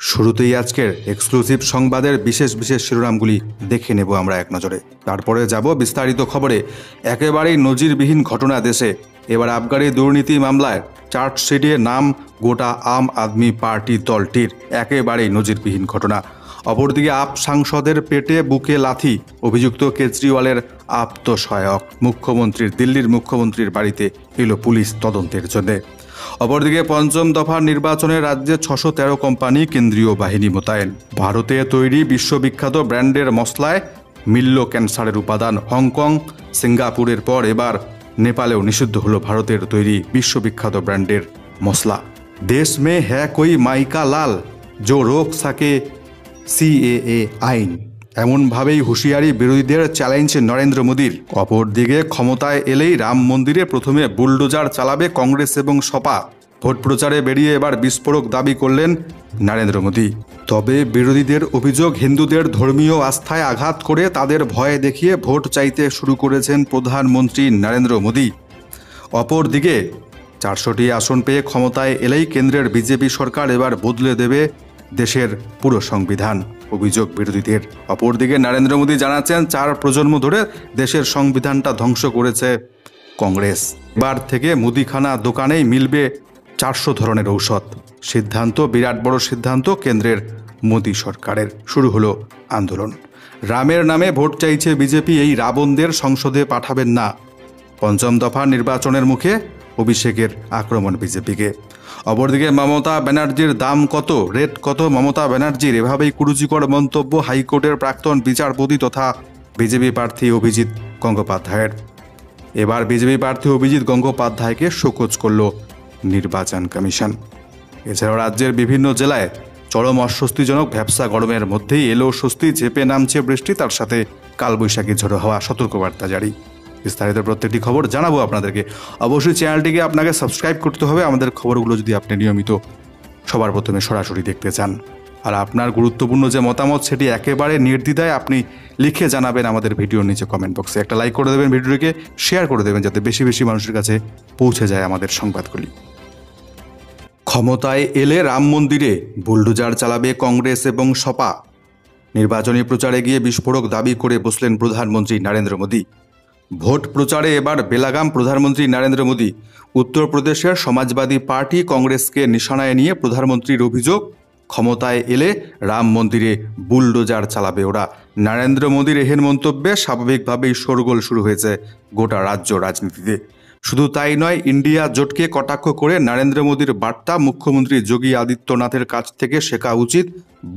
শুরুতেই আজকের এক্সক্লুসিভ সংবাদের বিশেষ বিশেষ শিরোনামগুলি দেখে নেব আমরা এক নজরে। তারপরে যাব বিস্তারিত খবরে। একেবারেই নজিরবিহীন ঘটনা দেশে। এবার আবগারি দুর্নীতি মামলায় চার্জশিটে নাম গোটা আম আদমি পার্টি দলটির। একেবারেই নজিরবিহীন ঘটনা। অপরদিকে আপ সাংসদের পেটে বুকে লাথি, অভিযুক্ত কেজরিওয়ালের আত্মসহায়ক। দিল্লির মুখ্যমন্ত্রীর বাড়িতে এলো পুলিশ তদন্তের জন্য। অপরদিকে পঞ্চম দফার নির্বাচনে রাজ্যে 613 কোম্পানি কেন্দ্রীয় বাহিনী মোতায়েন। ভারতে তৈরি বিশ্ববিখ্যাত ব্র্যান্ডের মশলায় মিলল ক্যান্সারের উপাদান। হংকং সিঙ্গাপুরের পর এবার নেপালেও নিষিদ্ধ হলো ভারতের তৈরি বিশ্ববিখ্যাত ব্র্যান্ডের মশলা। দেশ মে হ্যাঁ কোই মাইকা লাল জো রোক সাকে সিএএ আইন, এমনভাবেই হুঁশিয়ারি বিরোধীদের চ্যালেঞ্জ নরেন্দ্র মোদীর। অপরদিকে ক্ষমতায় এলেই রাম মন্দিরে প্রথমে বুলডোজার চালাবে কংগ্রেস এবং সপা। ভোট প্রচারে বেরিয়ে এবার বিস্ফোরক দাবি করলেন নরেন্দ্র মোদী। তবে বিরোধীদের অভিযোগ, হিন্দুদের ধর্মীয় আস্থায় আঘাত করে তাদের ভয় দেখিয়ে ভোট চাইতে শুরু করেছেন প্রধানমন্ত্রী নরেন্দ্র মোদী। অপরদিকে 400টি আসন পেয়ে ক্ষমতায় এলেই কেন্দ্রের বিজেপি সরকার এবার বদলে দেবে দেশের পুরো সংবিধান, অভিযোগ বিরোধীদের। অপরদিকে নরেন্দ্র মোদী জানাচ্ছেন 4 প্রজন্ম ধরে দেশের সংবিধানটা ধ্বংস করেছে কংগ্রেস। এবার থেকে মুদিখানা দোকানেই মিলবে 400 ধরনের ঔষধ। সিদ্ধান্ত, বিরাট বড় সিদ্ধান্ত কেন্দ্রের মোদী সরকারের। শুরু হলো আন্দোলন। রামের নামে ভোট চাইছে বিজেপি, এই রাবণদের সংসদে পাঠাবেন না। পঞ্চম দফার নির্বাচনের মুখে অভিষেকের আক্রমণ বিজেপিকে। অপরদিকে মমতা ব্যানার্জির দাম কত, রেট কত মমতা ব্যানার্জির, এভাবেই কুরুচিকর মন্তব্য হাইকোর্টের প্রাক্তন বিচারপতি তথা বিজেপি প্রার্থী অভিজিৎ গঙ্গোপাধ্যায়ের। এবার বিজেপি প্রার্থী অভিজিৎ গঙ্গোপাধ্যায়কে শোকজ করল নির্বাচন কমিশন। এছাড়াও রাজ্যের বিভিন্ন জেলায় চরম অস্বস্তিজনক ভ্যাপসা গরমের মধ্যেই এলো স্বস্তি। চেপে নামছে বৃষ্টি, তার সাথে কালবৈশাখী ঝড়ো হওয়া, সতর্কবার্তা জারি। বিস্তারিত প্রত্যেকটি খবর জানাবো আপনাদেরকে। অবশ্যই চ্যানেলটিকে আপনাকে সাবস্ক্রাইব করতে হবে আমাদের খবরগুলো যদি আপনি নিয়মিত সবার প্রথমে সরাসরি দেখতে চান। আর আপনার গুরুত্বপূর্ণ যে মতামত সেটি একেবারে নির্দ্বিধায় আপনি লিখে জানাবেন আমাদের ভিডিওর নিচে কমেন্ট বক্সে। একটা লাইক করে দেবেন, ভিডিওটিকে শেয়ার করে দেবেন যাতে বেশি বেশি মানুষের কাছে পৌঁছে যায় আমাদের সংবাদগুলি। ক্ষমতায় এলে রাম মন্দিরে বুলডোজার চালাবে কংগ্রেস এবং সপা। নির্বাচনী প্রচারে গিয়ে বিস্ফোরক দাবি করে বসলেন প্রধানমন্ত্রী নরেন্দ্র মোদী। ভোট প্রচারে এবার বেলাগাম প্রধানমন্ত্রী নরেন্দ্র মোদী। উত্তরপ্রদেশের সমাজবাদী পার্টি কংগ্রেসকে নিশানায় নিয়ে প্রধানমন্ত্রীর অভিযোগ, ক্ষমতায় এলে রাম মন্দিরে বুলডোজার চালাবে ওরা। নরেন্দ্র মোদীর এহেন মন্তব্যে স্বাভাবিকভাবেই শোরগোল শুরু হয়েছে গোটা রাজ্য রাজনীতিতে। শুধু তাই নয়, ইন্ডিয়া জোটকে কটাক্ষ করে নরেন্দ্র মোদীর বার্তা, মুখ্যমন্ত্রী যোগী আদিত্যনাথের কাছ থেকে শেখা উচিত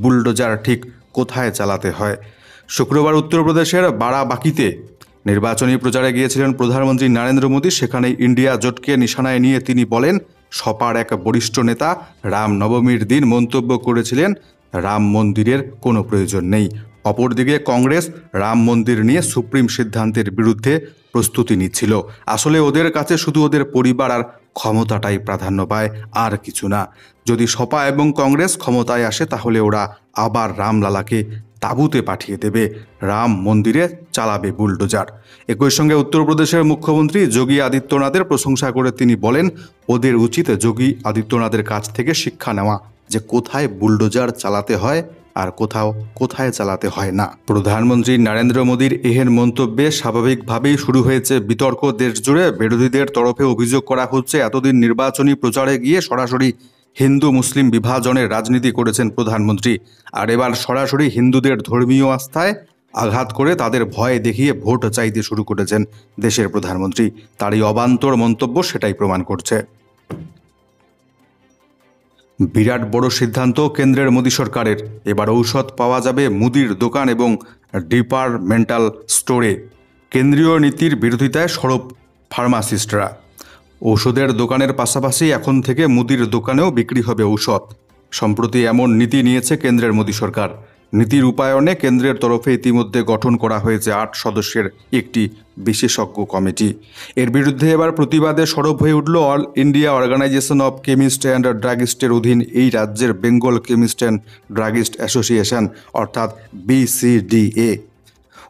বুলডোজার ঠিক কোথায় চালাতে হয়। শুক্রবার উত্তরপ্রদেশের বারাবাঁকিতে নির্বাচনী প্রচারে গিয়েছিলেন প্রধানমন্ত্রী নরেন্দ্র মোদী। সেখানে ইন্ডিয়া জোটকে নিশানায় নিয়ে তিনি বলেন, সপার এক বরিষ্ঠ নেতা রাম নবমীর দিন মন্তব্য করেছিলেন রাম মন্দিরের কোনো প্রয়োজন নেই। অপরদিকে কংগ্রেস রাম মন্দির নিয়ে সুপ্রিম সিদ্ধান্তের বিরুদ্ধে প্রস্তুতি নিচ্ছিল। আসলে ওদের কাছে শুধু ওদের পরিবার আর ক্ষমতাটাই প্রাধান্য পায়, আর কিছু না। যদি সপা এবং কংগ্রেস ক্ষমতায় আসে তাহলে ওরা আবার রামলালাকে তাঁবুতে পাঠিয়ে দেবে, রাম মন্দিরে চালাবে বুলডোজার। একই সঙ্গে উত্তরপ্রদেশের মুখ্যমন্ত্রী যোগী আদিত্যনাথের প্রশংসা করে তিনি বলেন, ওদের উচিত যোগী আদিত্যনাথের কাছ থেকে শিক্ষা নেওয়া যে কোথায় বুলডোজার চালাতে হয় আর কোথায় চালাতে হয় না। প্রধানমন্ত্রী নরেন্দ্র মোদীর এহেন মন্তব্যে স্বাভাবিকভাবেই শুরু হয়েছে বিতর্ক দেশ জুড়ে। বিরোধীদের তরফে অভিযোগ করা হচ্ছে, এতদিন নির্বাচনী প্রচারে গিয়ে সরাসরি হিন্দু মুসলিম বিভাজনের রাজনীতি করেছেন প্রধানমন্ত্রী, আর এবার সরাসরি হিন্দুদের ধর্মীয় আস্থায় আঘাত করে তাদের ভয় দেখিয়ে ভোট চাইতে শুরু করেছেন দেশের প্রধানমন্ত্রী। তার এই অবান্তর মন্তব্য সেটাই প্রমাণ করছে। বিরাট বড় সিদ্ধান্ত কেন্দ্রের মোদী সরকারের। এবার ঔষধ পাওয়া যাবে মুদির দোকান এবং ডিপার্টমেন্টাল স্টোরে। কেন্দ্রীয় নীতির বিরোধিতায় সরব ফার্মাসিস্টরা। ঔষধের দোকানের পাশাপাশি এখন থেকে মুদির দোকানেও বিক্রি হবে ঔষধ। সম্প্রতি এমন নীতি নিয়েছে কেন্দ্রের মোদী সরকার। নীতি রূপায়ণে কেন্দ্রের তরফে ইতিমধ্যে গঠন করা হয়েছে 8 সদস্যের একটি বিশেষজ্ঞ কমিটি। এর বিরুদ্ধে এবার প্রতিবাদে সরব হয়ে উঠল all India organisation of chemist and ড্রাগিস্টের অধীন এই রাজ্যের Bengal chemist and druggist association অর্থাৎ BCDA।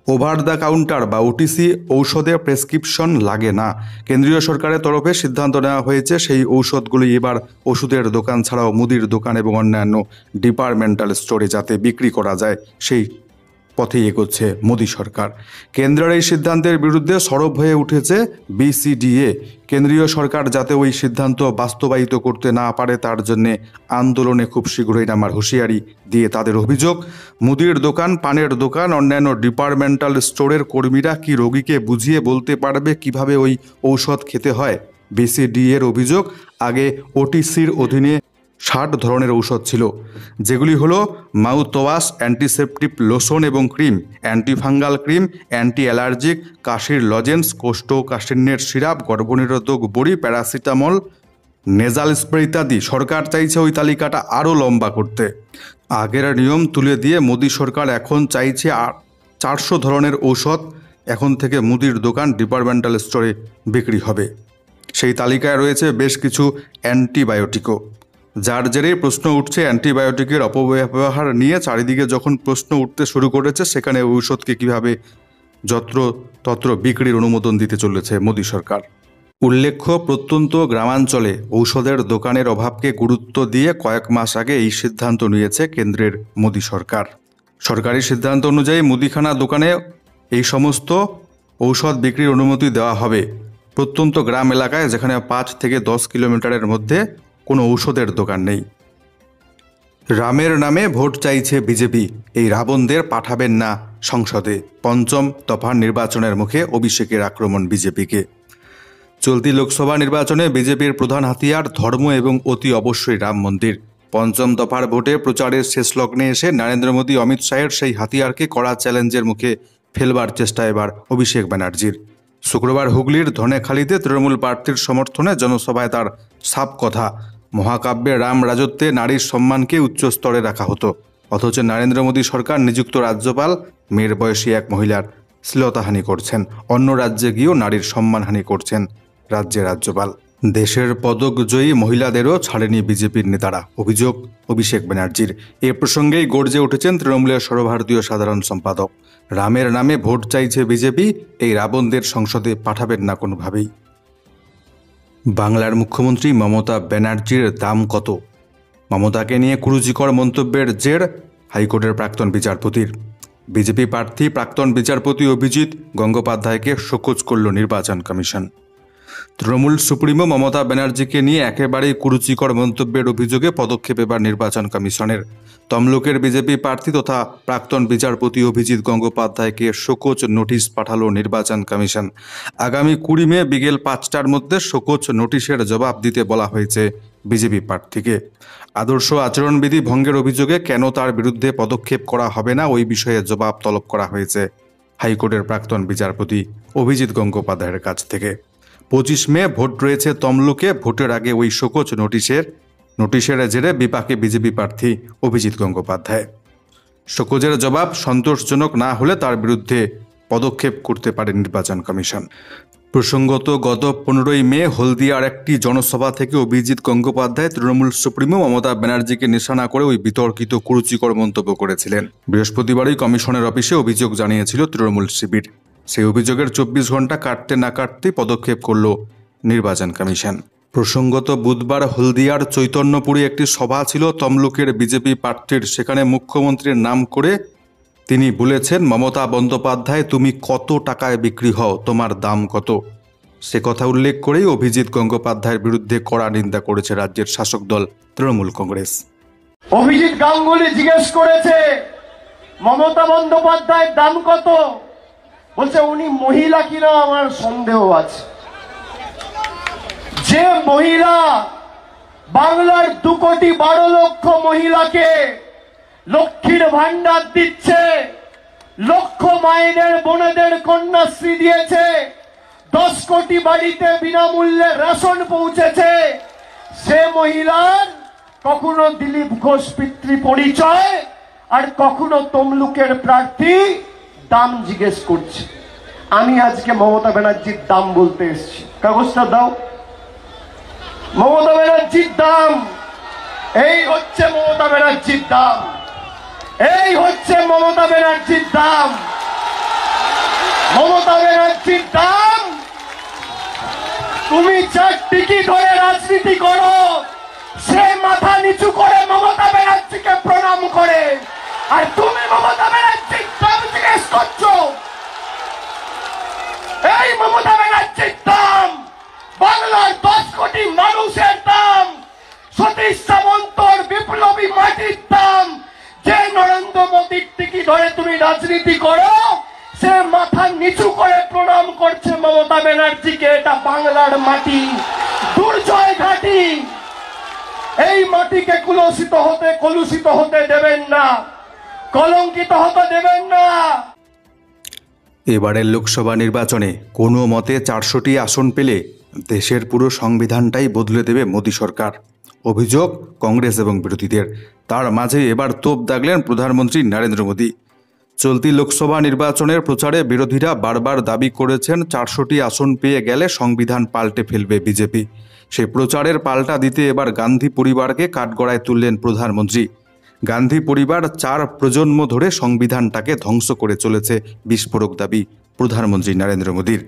ওভার দ্য কাউন্টার বা ওটিসি ঔষধে প্রেসক্রিপশন লাগে না। কেন্দ্রীয় সরকারের তরফে সিদ্ধান্ত নেওয়া হয়েছে সেই ঔষধগুলি এবার ওষুধের দোকান ছাড়াও মুদির দোকান এবং অন্যান্য ডিপার্টমেন্টাল স্টোরে যাতে বিক্রি করা যায় সেই পথেই এগোচ্ছে মোদী সরকার। কেন্দ্রের এই সিদ্ধান্তের বিরুদ্ধে সরব হয়ে উঠেছে বিসিডিএ। কেন্দ্রীয় সরকার যাতে ওই সিদ্ধান্ত বাস্তবায়িত করতে না পারে তার জন্য আন্দোলনে খুব শীঘ্রই নামার হুঁশিয়ারি দিয়ে তাদের অভিযোগ, মুদির দোকান, পানের দোকান, অন্যান্য ডিপার্টমেন্টাল স্টোরের কর্মীরা কি রোগীকে বুঝিয়ে বলতে পারবে কিভাবে ওই ঔষধ খেতে হয়? বিসিডিএর অভিযোগ, আগে ওটিসির অধীনে 60 ধরনের ঔষধ ছিল, যেগুলি হলো মাউথওয়াশ, অ্যান্টিসেপটিক লোশন এবং cream, antifungal cream, anti allergic, কাশির লজেন্স, কোষ্ঠকাঠিন্যের সিরাপ, গর্ভনিরোধক বড়ি, প্যারাসিটামল, নেজাল স্প্রে ইত্যাদি। সরকার চাইছে ওই তালিকাটা আরও লম্বা করতে। আগের নিয়ম তুলে দিয়ে মোদী সরকার এখন চাইছে 400 ধরনের ঔষধ এখন থেকে মুদির দোকান, ডিপার্টমেন্টাল স্টোরে বিক্রি হবে। সেই তালিকায় রয়েছে বেশ কিছু অ্যান্টিবায়োটিকও, যার জেরেই প্রশ্ন উঠছে অ্যান্টিবায়োটিকের অপব্যবহার নিয়ে। চারিদিকে যখন প্রশ্ন উঠতে শুরু করেছে সেখানে ঔষধকে কীভাবে যত্রতত্র বিক্রির অনুমোদন দিতে চলেছে মোদী সরকার। উল্লেখ্য, প্রত্যন্ত গ্রামাঞ্চলে ঔষধের দোকানের অভাবকে গুরুত্ব দিয়ে কয়েক মাস আগে এই সিদ্ধান্ত নিয়েছে কেন্দ্রের মোদী সরকার। সরকারি সিদ্ধান্ত অনুযায়ী মুদিখানা দোকানে এই সমস্ত ঔষধ বিক্রির অনুমতি দেওয়া হবে প্রত্যন্ত গ্রাম এলাকায়, যেখানে 5 থেকে 10 কিলোমিটারের মধ্যে কোনো ঔষধের দোকান নেই। রামের নামে ভোট চাইছে বিজেপি, এই রাবণদের পাঠাবেন না সংসদে। পঞ্চম দফার নির্বাচনের মুখে অভিষেকের আক্রমণ বিজেপিকে। চলতি লোকসভা নির্বাচনে বিজেপির প্রধান হাতিয়ার ধর্ম এবং অতি অবশ্যই রাম মন্দির। পঞ্চম দফার ভোটে প্রচারের শেষ লগ্নে এসে নরেন্দ্র মোদী, অমিত শাহের সেই হাতিয়ারকে কড়া চ্যালেঞ্জের মুখে ফেলবার চেষ্টা এবার অভিষেক ব্যানার্জির। শুক্রবার হুগলির ধনেখালিতে তৃণমূল প্রার্থীর সমর্থনে জনসভায় তার সাফ কথা, মহাকাব্যে রাম রাজত্বে নারীর সম্মানকে উচ্চ স্তরে রাখা হতো, অথচ নরেন্দ্র মোদী সরকার নিযুক্ত রাজ্যপাল মেয়ের বয়সী এক মহিলার শ্লীলতাহানি করছেন, অন্য রাজ্যে গিয়েও নারীর সম্মানহানি করছেন রাজ্যের রাজ্যপাল। দেশের পদকজয়ী মহিলাদেরও ছাড়েনি বিজেপির নেতারা, অভিযোগ অভিষেক ব্যানার্জির। এ প্রসঙ্গেই গর্জে উঠেছেন তৃণমূলের সর্বভারতীয় সাধারণ সম্পাদক। রামের নামে ভোট চাইছে বিজেপি, এই রাবণদের সংসদে পাঠাবেন না কোনোভাবেই। বাংলার মুখ্যমন্ত্রী মমতা ব্যানার্জির দাম কত? মমতাকে নিয়ে কুরুচিকর মন্তব্যের জের হাইকোর্টের প্রাক্তন বিচারপতির। বিজেপি প্রার্থী প্রাক্তন বিচারপতি অভিজিৎ গঙ্গোপাধ্যায়কে শোকজ করল নির্বাচন কমিশন। তৃণমূল সুপ্রিমো মমতা ব্যানার্জিকে নিয়ে একেবারেই কুরুচিকর মন্তব্যের অভিযোগে পদক্ষেপ এবার নির্বাচন কমিশনের। তমলুকের বিজেপি প্রার্থী তথা প্রাক্তন বিচারপতি অভিজিৎ গঙ্গোপাধ্যায়কে শোকজ নোটিশ পাঠালো নির্বাচন কমিশন। আগামী 20 মে বিকেল 5টার মধ্যে শোকজ নোটিশের জবাব দিতে বলা হয়েছে বিজেপি প্রার্থীকে। আদর্শ আচরণবিধি ভঙ্গের অভিযোগে কেন তার বিরুদ্ধে পদক্ষেপ করা হবে না ওই বিষয়ে জবাব তলব করা হয়েছে হাইকোর্টের প্রাক্তন বিচারপতি অভিজিৎ গঙ্গোপাধ্যায়ের কাছ থেকে। 25 মে ভোট রয়েছে তমলুকে। ভোটের আগে ওই শোকজ নোটিশের জেরে বিপাকে বিজেপি প্রার্থী অভিজিৎ গঙ্গোপাধ্যায়। শোকজের জবাব সন্তোষজনক না হলে তার বিরুদ্ধে পদক্ষেপ করতে পারে নির্বাচন কমিশন। প্রসঙ্গত, গত 15ই মে হলদিয়ার একটি জনসভা থেকে অভিজিৎ গঙ্গোপাধ্যায় তৃণমূল সুপ্রিমো মমতা ব্যানার্জিকে নিশানা করে ওই বিতর্কিত কুরুচিকর মন্তব্য করেছিলেন। বৃহস্পতিবারই কমিশনের অফিসে অভিযোগ জানিয়েছিল তৃণমূল শিবির। সেই অভিযোগের 24 ঘন্টা কাটতে না কাটতেই পদক্ষেপ করল নির্বাচন কমিশন। প্রসঙ্গত, বুধবার হলদিয়ার চৈতন্যপুরে একটি সভা ছিল তমলুকের বিজেপি প্রার্থীর। সেখানে মুখ্যমন্ত্রীর নাম করে তিনি বলেছেন, মমতা বন্দ্যোপাধ্যায় তুমি কত টাকায় বিক্রি হও, তোমার দাম কত? সে কথা উল্লেখ করেই অভিজিৎ গঙ্গোপাধ্যায়ের বিরুদ্ধে কড়া নিন্দা করেছে রাজ্যের শাসক দল তৃণমূল কংগ্রেস। অভিজিৎ গাঙ্গুলি জিজ্ঞেস করেছে মমতা বন্দ্যোপাধ্যায়ের দাম কত, বলছে উনি মহিলা কিনা আমার সন্দেহ আছে। যে মহিলা বাংলার 2,12,00,000 মহিলাকে লক্ষ্মীর ভান্ডার দিচ্ছে, লক্ষ মায়েদের বোনেদের কন্যাশ্রী দিয়েছে, 10 কোটি বাড়িতে বিনামূল্যে রেশন পৌঁছেছে, সে মহিলার কখনো দিলীপ ঘোষ পিতৃ পরিচয় আর কখনো তমলুকের প্রার্থী দাম জিজ্ঞেস করছে। আমি আজকে মমতা ব্যানার্জির দাম বলতে এসেছি। কাগজটা দাও। মমতা ব্যানার্জির দাম এই হচ্ছে, মমতা ব্যানার্জির দাম এই হচ্ছে, মমতা ব্যানার্জির দাম। মমতা ব্যানার্জির দাম, তুমি যার টিকিট ধরে রাজনীতি করো সে মাথা নিচু করে মমতা ব্যানার্জিকে প্রণাম করে, আর তুমি মমতা ব্যানার্জির দাম জিজ্ঞেস করছো। এই মমতা ব্যানার্জির দাম বাংলার 10 কোটি মানুষের দাম, সতীশ সামন্তর বিপ্লবী মাটির দাম। যে নরেন্দ্র মোদীর টিকিট ধরে তুমি রাজনীতি করো সে মাথা নিচু করে প্রণাম করছে মমতা ব্যানার্জিকে। এটা বাংলার মাটি, দুর্জয় ঘাটি। এই মাটিকে কলুষিত হতে দেবেন না, কলঙ্কিত হতে দেবেন না। এবারের লোকসভা নির্বাচনে কোনো মতে 400টি আসন পেলে দেশের পুরো সংবিধানটাই বদলে দেবে মোদী সরকার। অভিযোগ কংগ্রেস এবং বিরোধীদের। তার মাঝে এবার তোপ দাগলেন প্রধানমন্ত্রী নরেন্দ্র মোদী। চলতি লোকসভা নির্বাচনের প্রচারে বিরোধীরা বারবার দাবি করেছেন 400টি আসন পেয়ে গেলে সংবিধান পাল্টে ফেলবে বিজেপি। সেই প্রচারের পাল্টা দিতে এবার গান্ধী পরিবারকে কাঠগড়ায় তুললেন প্রধানমন্ত্রী। গান্ধী পরিবার 4 প্রজন্ম ধরে সংবিধানটাকে ধ্বংস করে চলেছে, বিস্ফোরক দাবি প্রধানমন্ত্রী নরেন্দ্র মোদীর।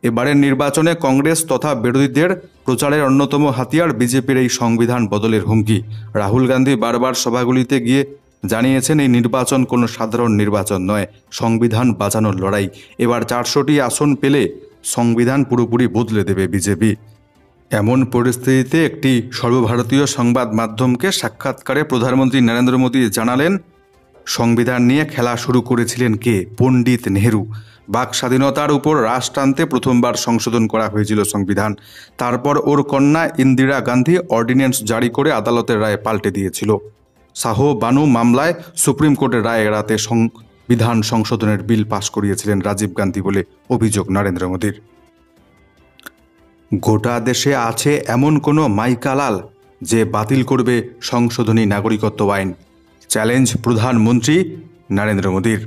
এবারের নির্বাচনে কংগ্রেস তথা বিরোধীদের প্রচারের অন্যতম হাতিয়ার বিজেপির এই সংবিধান বদলের হুমকি। রাহুল গান্ধী বারবার সভাগুলিতে গিয়ে জানিয়েছেন এই নির্বাচন কোনো সাধারণ নির্বাচন নয়, সংবিধান বাঁচানোর লড়াই। এবার 400টি আসন পেলে সংবিধান পুরোপুরি বদলে দেবে বিজেপি। এমন পরিস্থিতিতে একটি সর্বভারতীয় সংবাদ মাধ্যমকে সাক্ষাৎকারে প্রধানমন্ত্রী নরেন্দ্র মোদী জানালেন, সংবিধান নিয়ে খেলা শুরু করেছিলেন কে? পণ্ডিত নেহেরু। বাক স্বাধীনতার উপর রাশ টানতে প্রথমবার সংশোধন করা হয়েছিল সংবিধান। তারপর ওর কন্যা ইন্দিরা গান্ধী অর্ডিন্যান্স জারি করে আদালতের রায় পাল্টে দিয়েছিল। শাহ বানু মামলায় সুপ্রিম কোর্টের রায় এড়াতে সংবিধান সংশোধনের বিল পাশ করিয়েছিলেন রাজীব গান্ধী বলে অভিযোগ নরেন্দ্র মোদীর। গোটা দেশে আছে এমন কোনো মাইকালাল যে বাতিল করবে সংশোধনী নাগরিকত্ব আইন? চ্যালেঞ্জ প্রধানমন্ত্রী নরেন্দ্র মোদীর।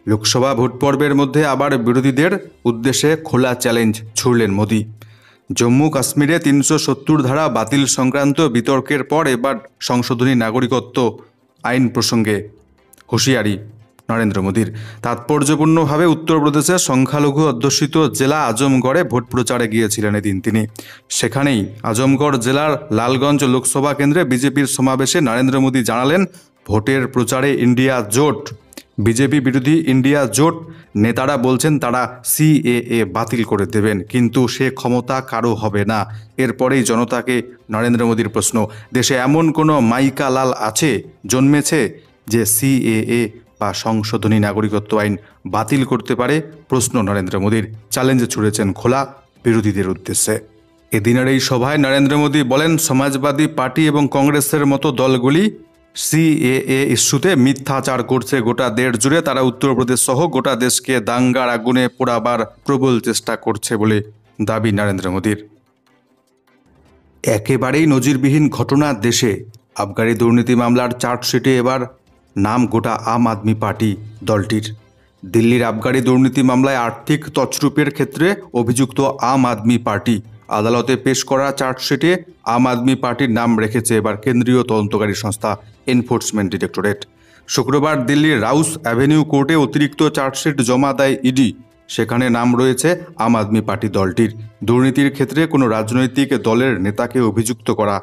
লোকসভা ভোট পর্বের মধ্যে আবার বিরোধীদের উদ্দেশ্যে খোলা চ্যালেঞ্জ ছুড়লেন মোদী। জম্মু কাশ্মীরে 370 ধারা বাতিল সংক্রান্ত বিতর্কের পর এবার সংশোধনী নাগরিকত্ব আইন প্রসঙ্গে হুঁশিয়ারি নরেন্দ্র মোদীর। তাৎপর্যপূর্ণভাবে উত্তরপ্রদেশের সংখ্যালঘু অধ্যুষিত জেলা আজমগড়ে ভোট প্রচারে গিয়েছিলেন এদিন তিনি। সেখানেই আজমগড় জেলার লালগঞ্জ লোকসভা কেন্দ্রে বিজেপির সমাবেশে নরেন্দ্র মোদী জানালেন, ভোটের প্রচারে ইন্ডিয়া জোট, বিজেপি বিরোধী ইন্ডিয়া জোট নেতারা বলছেন তারা সিএএ বাতিল করে দেবেন, কিন্তু সে ক্ষমতা কারো হবে না। এরপরেই জনতাকে নরেন্দ্র মোদীর প্রশ্ন, দেশে এমন কোনো মাইকা লাল আছে, জন্মেছে যে সিএএ বা সংশোধনী নাগরিকত্ব আইন বাতিল করতে পারে? প্রশ্ন নরেন্দ্র মোদীর। চ্যালেঞ্জ ছুড়েছেন খোলা বিরোধীদের উদ্দেশ্যে। এদিনের এই সভায় নরেন্দ্র মোদী বলেন, সমাজবাদী পার্টি এবং কংগ্রেসের মতো দলগুলি সিএএ ইস্যুতে মিথ্যাচার করছে। গোটা দেশ জুড়ে তারা উত্তরপ্রদেশ সহ গোটা দেশকে দাঙ্গার আগুনে পোড়াবার প্রবল চেষ্টা করছে বলে দাবি নরেন্দ্র মোদীর। একেবারেই নজিরবিহীন ঘটনা দেশে। আবগারি দুর্নীতি মামলার চার্জশিটে এবার নাম গোটা আম আদমি পার্টি দলটির। দিল্লির আবগারি দুর্নীতি মামলায় আর্থিক তছরূপের ক্ষেত্রে অভিযুক্ত আম আদমি পার্টি আদালতে পেশ করা চার্জশিটে আম আদমি পার্টির নাম রেখেছে এবার কেন্দ্রীয় তদন্তকারী সংস্থা এনফোর্সমেন্ট ডিরেক্টরেট। শুক্রবার দিল্লির রাউস অ্যাভিনিউ কোর্টে অতিরিক্ত চার্জশিট জমা দেয় ইডি। সেখানে নাম রয়েছে আম আদমি পার্টি দলটির। দুর্নীতির ক্ষেত্রে কোনো রাজনৈতিক দলের নেতাকে অভিযুক্ত করা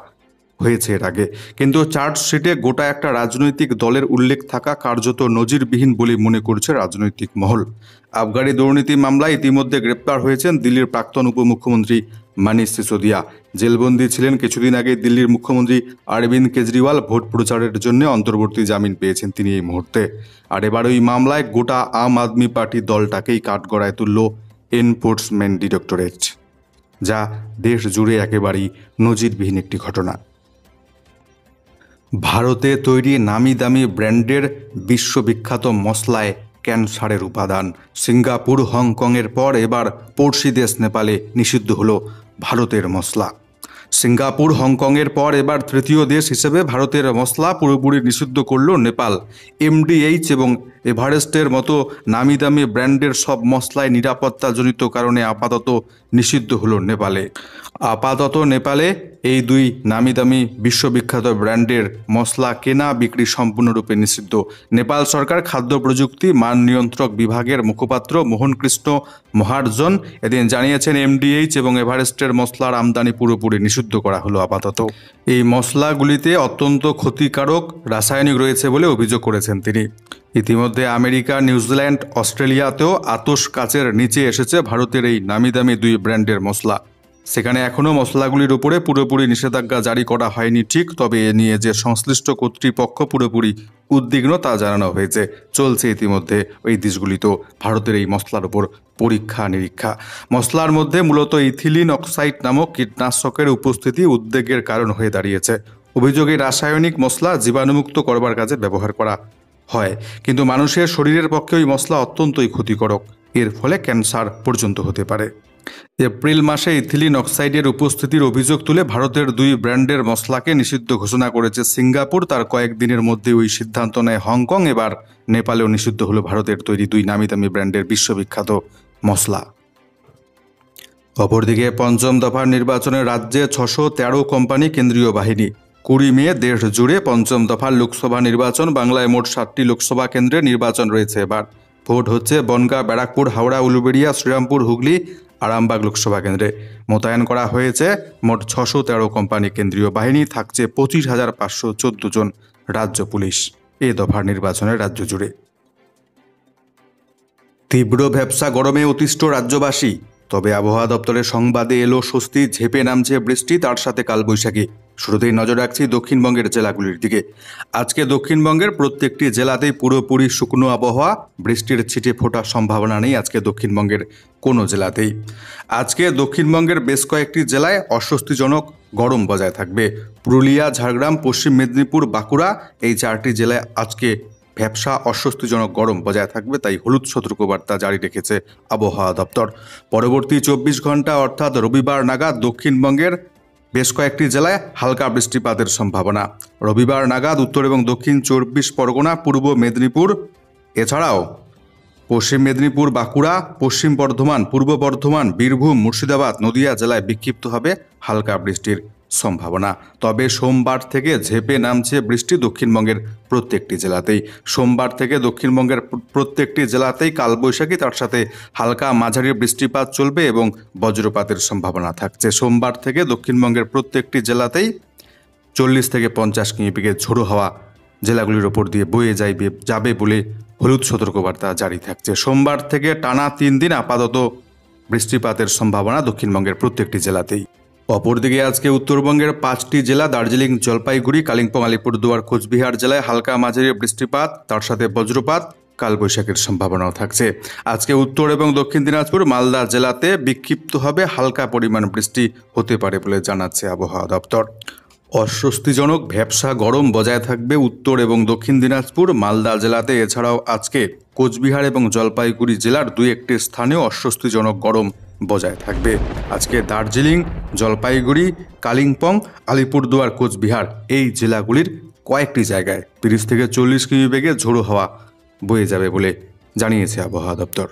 হয়েছে এর আগে, কিন্তু চার্জশিটে গোটা একটা রাজনৈতিক দলের উল্লেখ থাকা কার্যত নজিরবিহীন বলে মনে করছে রাজনৈতিক মহল। আবগারি দুর্নীতি মামলায় ইতিমধ্যে গ্রেপ্তার হয়েছেন দিল্লির প্রাক্তন উপমুখ্যমন্ত্রী মনীষ সিসোদিয়া। জেলবন্দি ছিলেন কিছুদিন আগে দিল্লির মুখ্যমন্ত্রী অরবিন্দ কেজরিওয়াল। ভোট প্রচারের জন্য অন্তর্বর্তী জামিন পেয়েছেন তিনি এই মুহূর্তে। আর এবার ওই মামলায় গোটা আম আদমি পার্টি দলটাকেই কাঠগড়ায় তুলল এনফোর্সমেন্ট ডিরেক্টরেট, যা দেশ জুড়ে একেবারেই নজিরবিহীন একটি ঘটনা। ভারতে তৈরি নামি দামি ব্র্যান্ডের বিশ্ববিখ্যাত মশলায় ক্যান্সারের উপাদান। সিঙ্গাপুর হংকংয়ের পর এবার পড়শি দেশ নেপালে নিষিদ্ধ হলো ভারতের মশলা। সিঙ্গাপুর হংকংয়ের পর এবার তৃতীয় দেশ হিসেবে ভারতের মশলা পুরোপুরি নিষিদ্ধ করল নেপাল। এমডিএইচ এবং এভারেস্টের মতো নামি দামি ব্র্যান্ডের সব মশলায় নিরাপত্তাজনিত কারণে আপাতত নিষিদ্ধ হলো নেপালে। আপাতত নেপালে এই দুই নামি দামি বিশ্ববিখ্যাত ব্র্যান্ডের মশলা কেনা বিক্রি সম্পূর্ণরূপে নিষিদ্ধ। নেপাল সরকার খাদ্য প্রযুক্তি মান নিয়ন্ত্রক বিভাগের মুখপাত্র মোহনকৃষ্ণ মহার্জন এদিন জানিয়েছেন, এমডিএইচ এবং এভারেস্টের মশলার আমদানি পুরোপুরি নিষিদ্ধ করা হলো আপাতত। এই মশলাগুলিতে অত্যন্ত ক্ষতিকারক রাসায়নিক রয়েছে বলে অভিযোগ করেছেন তিনি। ইতিমধ্যে আমেরিকা, নিউজিল্যান্ড, অস্ট্রেলিয়াতেও আতশ কাচের নিচে এসেছে ভারতের এই নামি দামি দুই ব্র্যান্ডের মশলা। সেখানে এখনও মশলাগুলির উপরে পুরোপুরি নিষেধাজ্ঞা জারি করা হয়নি ঠিক, তবে এ নিয়ে যে সংশ্লিষ্ট কর্তৃপক্ষ পুরোপুরি উদ্বিগ্ন তা জানানো হয়েছে। চলছে ইতিমধ্যে ওই দেশগুলিতেও ভারতের এই মশলার উপর পরীক্ষা নিরীক্ষা। মশলার মধ্যে মূলত ইথিলিন অক্সাইড নামক কীটনাশকের উপস্থিতি উদ্বেগের কারণ হয়ে দাঁড়িয়েছে। অভিযোগে রাসায়নিক মশলা জীবাণুমুক্ত করবার কাজে ব্যবহার করা হয়, কিন্তু মানুষের শরীরের পক্ষে ওই মশলা অত্যন্তই ক্ষতিকারক। এর ফলে ক্যান্সার পর্যন্ত হতে পারে। এপ্রিল মাসে ইথিলিন অক্সাইডের উপস্থিতির অভিযোগ তুলে ভারতের দুই ব্র্যান্ডের মশলাকে নিষিদ্ধ ঘোষণা করেছে সিঙ্গাপুর। তার কয়েকদিনের মধ্যে ওই সিদ্ধান্ত নেয় হংকং। এবার নেপালেও নিষিদ্ধ হলো ভারতের তৈরি দুই নামি দামি ব্র্যান্ডের বিশ্ববিখ্যাত মশলা। অপরদিকে পঞ্চম দফার নির্বাচনে রাজ্যে 613 কোম্পানি কেন্দ্রীয় বাহিনী। 20 মে দেশ জুড়ে পঞ্চম দফার লোকসভা নির্বাচন। বাংলায় মোট 7টি লোকসভা কেন্দ্রে নির্বাচন রয়েছে। এবার ভোট হচ্ছে বনগাঁ, ব্যারাকপুর, হাওড়া, উলুবেড়িয়া, শ্রীরামপুর, হুগলি, আরামবাগ লোকসভা কেন্দ্রে। মোতায়েন করা হয়েছে মোট 613 কোম্পানি কেন্দ্রীয় বাহিনী। থাকছে 25,514 জন রাজ্য পুলিশ এ দফার নির্বাচনে রাজ্য জুড়ে। তীব্র ভ্যাপসা গরমে অতিষ্ঠ রাজ্যবাসী। তবে আবহাওয়া দপ্তরের সংবাদে এলো স্বস্তি। ঝেঁপে নামছে বৃষ্টি, তার সাথে কালবৈশাখী। শুরুতেই নজর রাখছি দক্ষিণবঙ্গের জেলাগুলির দিকে। আজকে দক্ষিণবঙ্গের প্রত্যেকটি জেলাতেই পুরোপুরি শুকনো আবহাওয়া। বৃষ্টির ছিটে ফোটার সম্ভাবনা নেই আজকে দক্ষিণবঙ্গের কোনো জেলাতেই। আজকে দক্ষিণবঙ্গের বেশ কয়েকটি জেলায় অস্বস্তিজনক গরম বজায় থাকবে। পুরুলিয়া, ঝাড়গ্রাম, পশ্চিম মেদিনীপুর, বাঁকুড়া এই 4টি জেলায় আজকে ভ্যাপসা অস্বস্তিজনক গরম বজায় থাকবে, তাই হলুদ সতর্কবার্তা জারি রেখেছে আবহাওয়া দপ্তর। পরবর্তী 24 ঘন্টা অর্থাৎ রবিবার নাগাদ দক্ষিণবঙ্গের বেশ কয়েকটি জেলায় হালকা বৃষ্টিপাতের সম্ভাবনা। রবিবার নাগাদ উত্তর এবং দক্ষিণ 24 পরগনা, পূর্ব মেদিনীপুর, এছাড়াও পশ্চিম মেদিনীপুর, বাঁকুড়া, পশ্চিম বর্ধমান, পূর্ব বর্ধমান, বীরভূম, মুর্শিদাবাদ, নদিয়া জেলায় বিক্ষিপ্ত হবে হালকা বৃষ্টির সম্ভাবনা। তবে সোমবার থেকে ঝেঁপে নামছে বৃষ্টি দক্ষিণবঙ্গের প্রত্যেকটি জেলাতেই। সোমবার থেকে দক্ষিণবঙ্গের প্রত্যেকটি জেলাতেই কালবৈশাখী, তার সাথে হালকা মাঝারি বৃষ্টিপাত চলবে এবং বজ্রপাতের সম্ভাবনা থাকছে। সোমবার থেকে দক্ষিণবঙ্গের প্রত্যেকটি জেলাতেই 40 থেকে 50 কিমি বেগে ঝোড়ো হাওয়া জেলাগুলির ওপর দিয়ে বয়ে যাবে বলে হলুদ সতর্কবার্তা জারি থাকছে। সোমবার থেকে টানা 3 দিন আপাতত বৃষ্টিপাতের সম্ভাবনা দক্ষিণবঙ্গের প্রত্যেকটি জেলাতেই। অপরদিকে আজকে উত্তরবঙ্গের 5টি জেলা দার্জিলিং, জলপাইগুড়ি, কালিম্পং, আলিপুরদুয়ার, কোচবিহার জেলায় হালকা মাঝারি বৃষ্টিপাত, তার সাথে বজ্রপাত, কালবৈশাখীর সম্ভাবনাও থাকছে। আজকে উত্তর এবং দক্ষিণ দিনাজপুর, মালদা জেলাতে বিক্ষিপ্ত হবে হালকা পরিমাণ বৃষ্টি হতে পারে বলে জানাচ্ছে আবহাওয়া দপ্তর। অস্বস্তিজনক ভ্যাপসা গরম বজায় থাকবে উত্তর এবং দক্ষিণ দিনাজপুর, মালদা জেলাতে। এছাড়াও আজকে কোচবিহার এবং জলপাইগুড়ি জেলার 2-1টি স্থানেও অস্বস্তিজনক গরম বজায় থাকবে। আজকে দার্জিলিং, জলপাইগুড়ি, কালিম্পং, আলিপুরদুয়ার, কোচবিহার এই জেলাগুলির কয়েকটি জায়গায় 30 থেকে 40 কিমি বেগে ঝোড়ো হাওয়া বয়ে যাবে বলে জানিয়েছে আবহাওয়া দপ্তর।